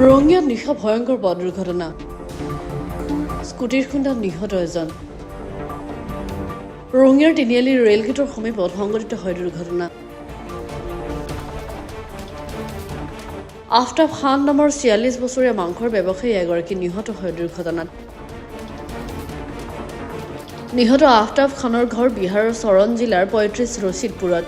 ৰঙিয়াত নিশা ভয়ংকৰ পথ দুৰ্ঘটনা স্কুটিৰ খুন্দাত নিহত এজন ৰঙিয়াৰ তিনিআলি ৰেল গেটৰ সমীপত সংঘটিত হয় দুৰ্ঘটনা আফতাব খান নামৰ ৪৬ বছৰীয়া মাংসৰ ব্যৱসায়ী এগৰাকী নিহত হয় দুৰ্ঘটনাত নিহত আফতাব খানৰ ঘৰ বিহাৰৰ চৰণ জিলাৰ ৩৫ ৰচিদপুৰত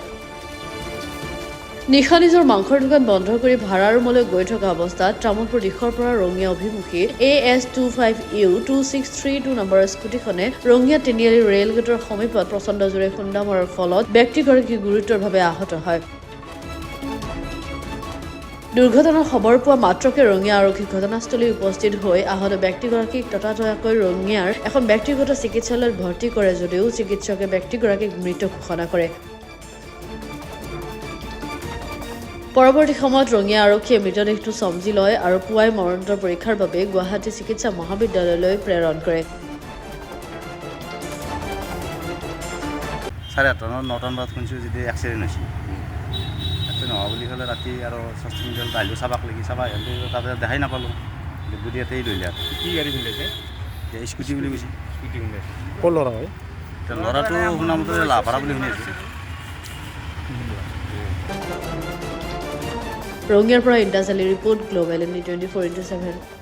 নিশা নিজৰ মাংসৰ দোকান বন্ধ কৰি ভাড়া ৰুমলৈ গৈ থকা অৱস্থাত তামোলপুৰ দিশৰ পৰা ৰঙিয়া অভিমুখী AS25U 2632 নম্বৰৰ স্কুটিখনে ৰঙিয়া তিনিআলি ৰেল গেটৰ সমীপত প্ৰচণ্ড জোৰে খুন্দা মৰাৰ ফলত ব্যক্তিগৰাকী গুৰুতৰভাৱে আহত হয় দুৰ্ঘটনাৰ খবৰ পোৱা মাত্ৰকে ৰঙিয়া আৰক্ষী ঘটনাস্থলী উপস্থিত হৈ আহত ব্যক্তিগৰাকীক ততাতয়াকৈ ৰঙিয়াৰ এখন ব্যক্তিগত চিকিৎসালয়ত ভৰ্তি কৰে যদিও চিকিৎসকে ব্যক্তিগৰাকীক মৃত ঘোষণা কৰে পৰৱৰ্তী সময়ত ৰঙিয়া আৰক্ষীয়ে মৃতদেহটো চমজি লয় আৰু পুৱাই মৰণোত্তৰ পৰীক্ষাৰ বাবে গুৱাহাটী চিকিৎসা মহাবিদ্যালয়লৈ প্ৰেৰণ কৰে 8:30 9টামান বজাত শুনিছোঁ যদি এক্সিডেণ্ট হৈছে এক্সিডেণ্ট হোৱা বুলি ক'লে ৰাতি আৰু স্বাস্থ্য কেন্দ্ৰত আহিলোঁ চাবাক লাগি চাবা আহিলোঁ তাতে দেখাই নাপালোঁ বুঢ়ী ইয়াতেই লৈ লিয়াত কি গাড়ী খুন্দাইছে স্কুটি বুলি কৈছে স্কুটি খুন্দাইছে ক'ৰ ল'ৰা হয় এতিয়া ল'ৰাটো শুনা মতে লাভাৰা বুলি শুনি আছোঁ ৰঙিয়াৰ পৰা ইন্দাজ আলী ৰিপৰ্ট গ্লোবেল 24/7